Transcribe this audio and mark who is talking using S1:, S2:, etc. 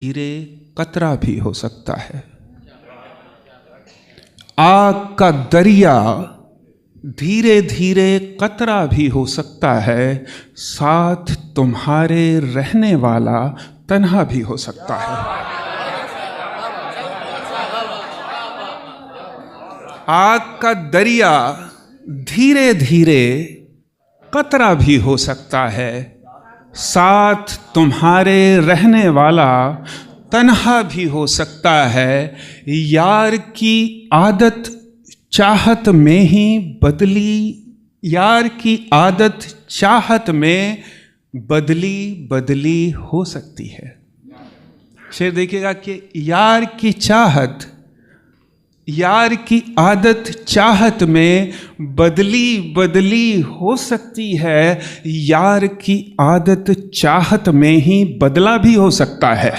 S1: धीरे कतरा भी हो सकता है। आग का दरिया धीरे धीरे कतरा भी हो सकता है, साथ तुम्हारे रहने वाला तन्हा भी हो सकता है। आग का दरिया धीरे धीरे कतरा भी हो सकता है, साथ तुम्हारे रहने वाला तन्हा भी हो सकता है। यार की आदत चाहत में ही बदली, यार की आदत चाहत में बदली बदली हो सकती है। शेर देखिएगा कि यार की चाहत, यार की आदत चाहत में बदली बदली हो सकती है। यार की आदत चाहत में ही बदला भी हो सकता है।